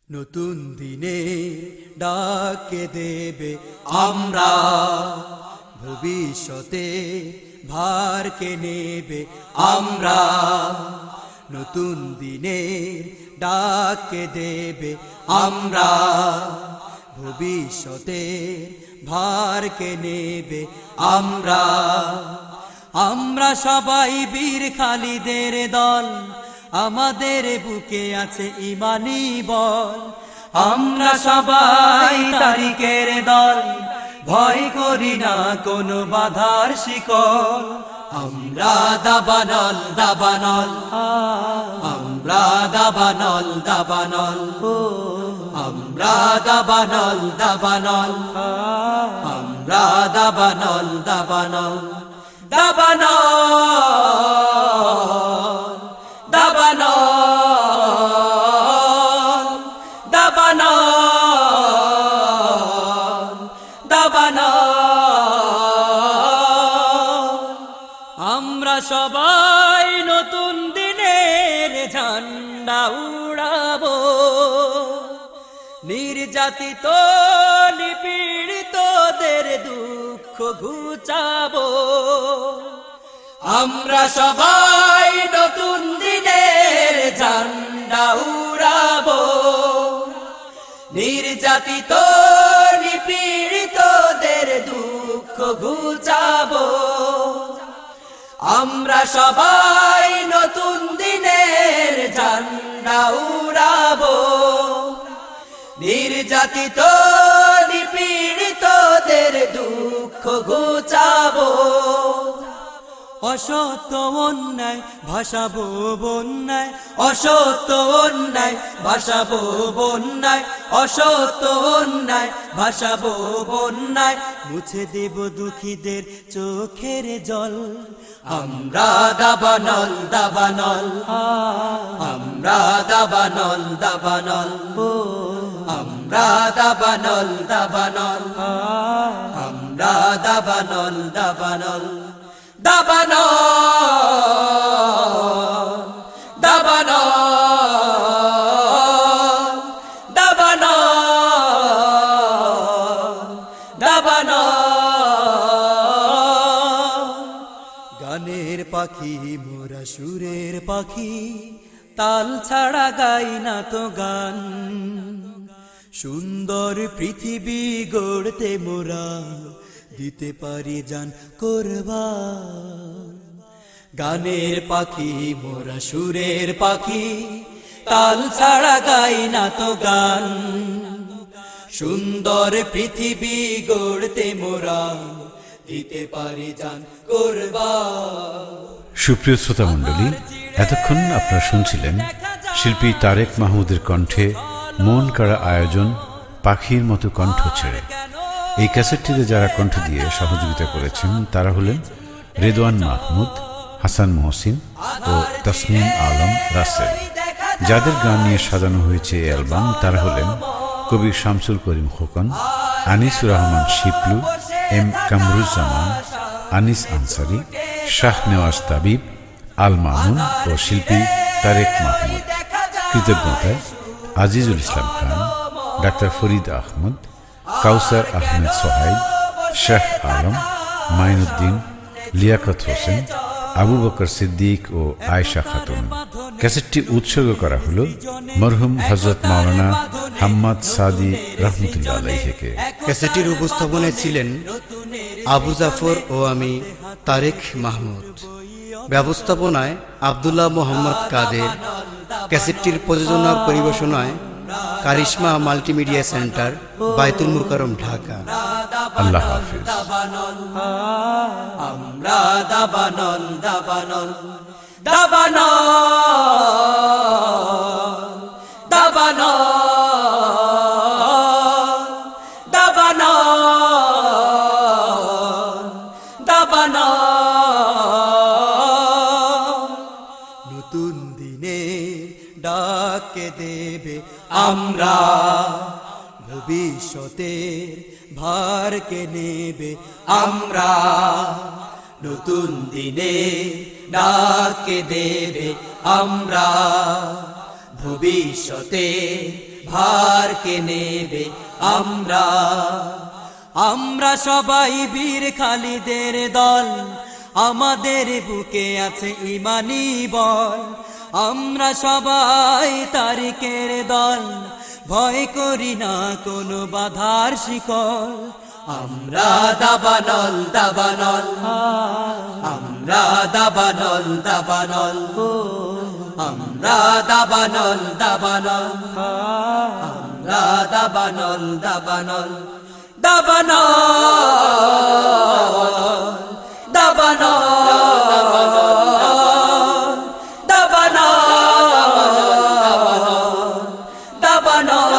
নতুন দিনে ডাকে দেবে আমরা, ভবিষ্যতে ভারকে নেবে আমরা। নতুন দিনে ডাকে দেবে আমরা, ভবিষ্যতে ভারকে নেবে আমরা। আমরা সবাই বীর খালিদের দল, আমাদের বুকে আছে ইমানি বল। আমরা সবাই তারিকের দল, ভয় করি না কোনো বাধার শিকল। আমরা দাবানল দাবানল, আমরা দাবানল দাবানল, আমরা দাবানল দাবানল, আমরা দাবানল দাবানল, দাবানল দাবানল, দাবানল দাবানল। আমরা সবাই নতুন দিনের ঝান্ডা উড়াবো, নির্যাতিত নিপীড়িতদের দুঃখ ঘুচাবো। আমরা সবাই নতুন দিনের ঝান্ডা উড়াবো, নির্যাতিত নিপীড়িতদের দুঃখ ঘুচাবো। আমরা সবাই নতুন দিনের ঝান্ডা উড়াবো, নির্যাতিত নিপীড়িতদের দুঃখ ঘুচাবো। অসত্য অন্যায় ভাসাবো বন্যায়, অসত্য অন্যায় ভাসাবো বন্যায়, অসত্য অন্যায় ভাসাবো বন্যায়। মুছে দেব দুঃখীদের চোখের জল। আমরা দাবানল দাবানল, আমরা দাবানল দাবানল, আমরা দাবানল দাবানল, আমরা দাবানল দাবানল, দাবানল দাবানল, দাবানল দাবানল। গানের পাখি মোরা সুরের পাখি, তাল ছাড়া গাই না তো গান। সুন্দর পৃথিবী গড়তে মোরা দিতে পারি জান কোরবান। গানের পাখি মোরা সুরের পাখি, তাল ছাড়া গাই না তো গান। সুন্দর পৃথিবী গড়তে মোরা দিতে পারি জান কোরবান। সুপ্রিয় শ্রোতা মণ্ডলী, এতক্ষণ আপনারা শুনছিলেন শিল্পী তারেক মাহমুদের কণ্ঠে মন কাড়া আয়োজন পাখির মতো কণ্ঠ ছেড়ে। এই ক্যাসেটটিতে যারা কণ্ঠ দিয়ে সহযোগিতা করেছেন তারা হলেন রেদওয়ান মাহমুদ, হাসান মহসিন ও তসনিম আলম রাসেল। যাদের গান নিয়ে সাজানো হয়েছে এই অ্যালবাম তারা হলেন কবি শামসুল করিম খোকন, আনিসুর রহমান শিপলু, এম কামরুজ্জামান, আনিস আনসারি, শাহ নেওয়াজ তাবিব, আল মামুন ও শিল্পী তারেক মাহমুদ। কৃতজ্ঞতায় আজিজুল ইসলাম খান, ডাক্তার ফরিদ আহমদ, কাউসার আহমেদ সোহাইব, শাহ আলম, মাইনুদ্দিন, লিয়াকত হোসেন, আবু বকর সিদ্দিক ও আয়েশা খাতুন। ক্যাসেটটি উৎসর্গ করা হল মরহুম হযরত মাওলানা হাম্মাদ সাদি রহমতুল্লাহ আলাইহিকে। ক্যাসেটটির উপস্থাপনায় ছিলেন আবু জাফর ও আমি তারেক মাহমুদ। ব্যবস্থাপনায় আব্দুল্লাহ মোহাম্মদ কাদের। ক্যাসেটটির প্রযোজনা পরিবেশনায় কারিশমা মাল্টিমিডিয়া সেন্টার, বায়তুল মুকাররম, ঢাকা। আল্লাহ হাফেজ। আমরা দাবানল দাবানল, দাবানল দাবানল, দাবানল দাবানল। নতুন দিনে ডাকে দেবে আমরা, ভবিষ্যতে ভারকে নেবে আমরা। নতুন দিনে ডাকে দেবে আমরা, ভবিষ্যতে ভার কে নেবে আমরা আমরা সবাই বীর খালিদের দল আমাদের বুকে আছে ইমানি বল আমরা সবাই তারিকের দল ভয় করি না কোনো বাধার শিকল আমরা দাবানল দাবানল আমরা দাবানল দাবানল আমরা দাবানল দাবানল আমরা দাবানল দাবানল দাবানল দাবানল দাবানল দাবানল